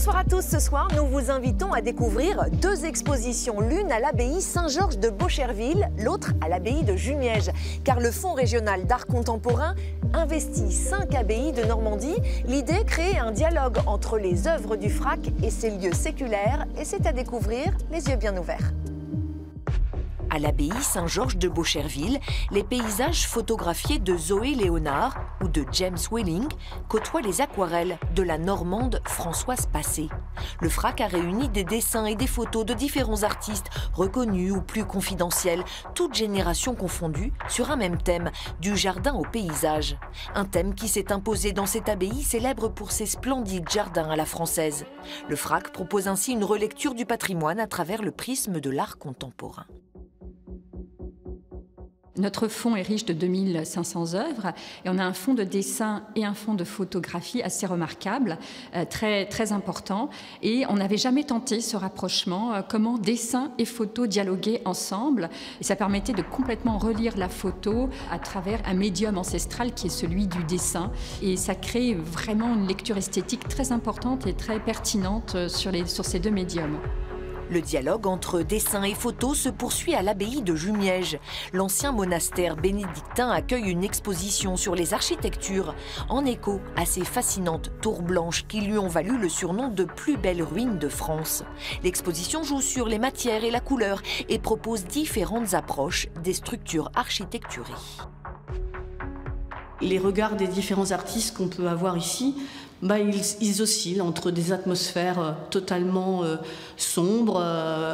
Bonsoir à tous, ce soir nous vous invitons à découvrir deux expositions, l'une à l'abbaye Saint-Georges de Beaucherville, l'autre à l'abbaye de Jumièges, car le Fonds régional d'art contemporain investit 5 abbayes de Normandie. L'idée, créer un dialogue entre les œuvres du FRAC et ses lieux séculaires, et c'est à découvrir les yeux bien ouverts. À l'abbaye Saint-Georges de Beaucherville, les paysages photographiés de Zoé Léonard ou de James Welling côtoient les aquarelles de la Normande Françoise Passé. Le FRAC a réuni des dessins et des photos de différents artistes, reconnus ou plus confidentiels, toutes générations confondues, sur un même thème, du jardin au paysage. Un thème qui s'est imposé dans cette abbaye célèbre pour ses splendides jardins à la française. Le FRAC propose ainsi une relecture du patrimoine à travers le prisme de l'art contemporain. Notre fonds est riche de 2500 œuvres et on a un fonds de dessin et un fonds de photographie assez remarquable, très important. Et on n'avait jamais tenté ce rapprochement, comment dessin et photo dialoguaient ensemble. Et ça permettait de complètement relire la photo à travers un médium ancestral qui est celui du dessin. Et ça crée vraiment une lecture esthétique très importante et très pertinente sur ces deux médiums. Le dialogue entre dessin et photo se poursuit à l'abbaye de Jumièges. L'ancien monastère bénédictin accueille une exposition sur les architectures, en écho à ces fascinantes tours blanches qui lui ont valu le surnom de plus belle ruine de France. L'exposition joue sur les matières et la couleur et propose différentes approches des structures architecturées. Les regards des différents artistes qu'on peut avoir ici, ils oscillent entre des atmosphères totalement sombres,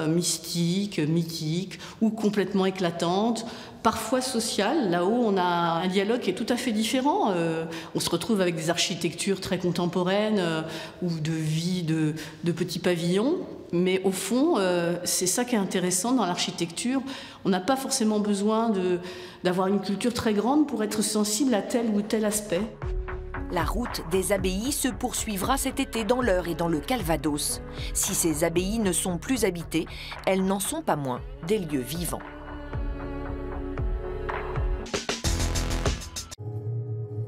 mystiques, mythiques ou complètement éclatantes, parfois sociales. Là-haut, on a un dialogue qui est tout à fait différent. On se retrouve avec des architectures très contemporaines ou de vie de petits pavillons. Mais au fond, c'est ça qui est intéressant dans l'architecture. On n'a pas forcément besoin d'avoir une culture très grande pour être sensible à tel ou tel aspect. La route des abbayes se poursuivra cet été dans l'Eure et dans le Calvados. Si ces abbayes ne sont plus habitées, elles n'en sont pas moins des lieux vivants.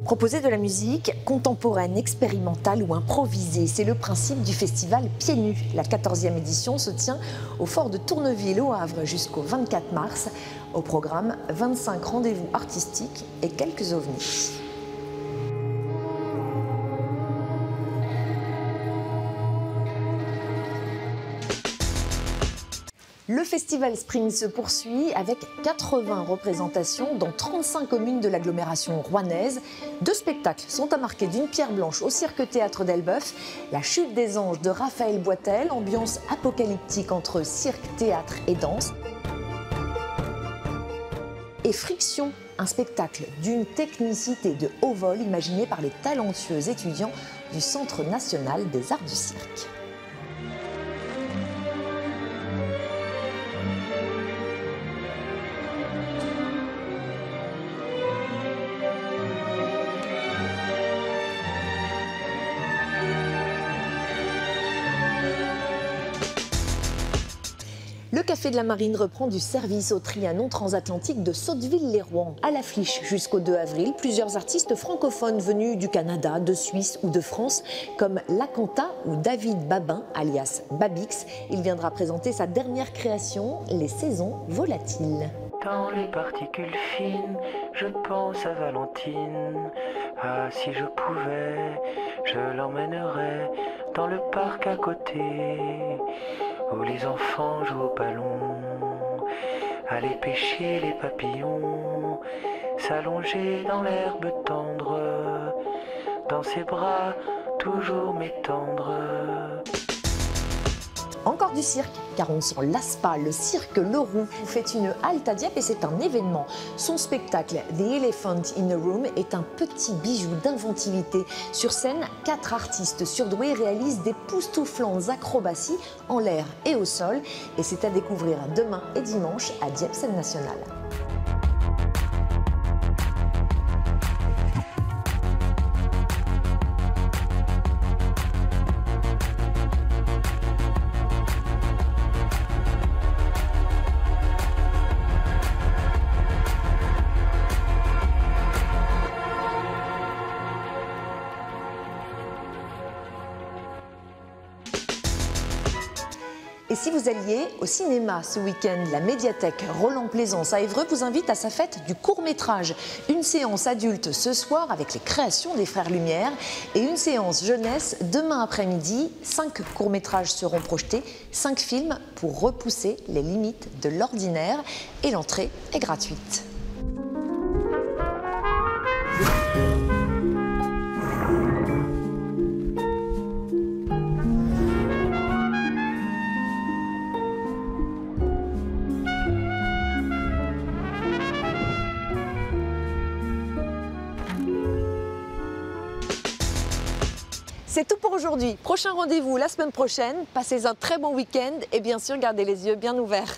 Proposer de la musique contemporaine, expérimentale ou improvisée, c'est le principe du festival Pieds Nus. La 14e édition se tient au fort de Tourneville au Havre jusqu'au 24 mars. Au programme, 25 rendez-vous artistiques et quelques ovnis. Le festival Spring se poursuit avec 80 représentations dans 35 communes de l'agglomération rouennaise. 2 spectacles sont à marquer d'une pierre blanche au Cirque-Théâtre d'Elbeuf. La chute des anges de Raphaël Boitel, ambiance apocalyptique entre cirque, théâtre et danse. Et Friction, un spectacle d'une technicité de haut vol imaginé par les talentueux étudiants du Centre national des arts du cirque. Le Café de la Marine reprend du service au Trianon transatlantique de Sotteville-les-Rouen. À l'affiche jusqu'au 2 avril, plusieurs artistes francophones venus du Canada, de Suisse ou de France, comme Lacanta ou David Babin, alias Babix. Il viendra présenter sa dernière création, Les Saisons Volatiles. Dans les particules fines, je pense à Valentine. Ah, si je pouvais, je l'emmènerais dans le parc à côté, où les enfants jouent au ballon, aller pêcher les papillons, s'allonger dans l'herbe tendre, dans ses bras toujours m'étendre. Encore du cirque, car on ne s'en lasse pas. Le cirque Leroux fait une halte à Dieppe et c'est un événement. Son spectacle The Elephant in the Room est un petit bijou d'inventivité. Sur scène, 4 artistes surdoués réalisent des époustouflantes acrobaties en l'air et au sol. Et c'est à découvrir demain et dimanche à Dieppe Scène Nationale. Alliés. Au cinéma ce week-end, la médiathèque Roland-Plaisance à Évreux vous invite à sa fête du court-métrage. Une séance adulte ce soir avec les créations des Frères Lumière et une séance jeunesse demain après-midi. 5 courts-métrages seront projetés, 5 films pour repousser les limites de l'ordinaire et l'entrée est gratuite. C'est tout pour aujourd'hui. Prochain rendez-vous la semaine prochaine. Passez un très bon week-end et bien sûr, gardez les yeux bien ouverts.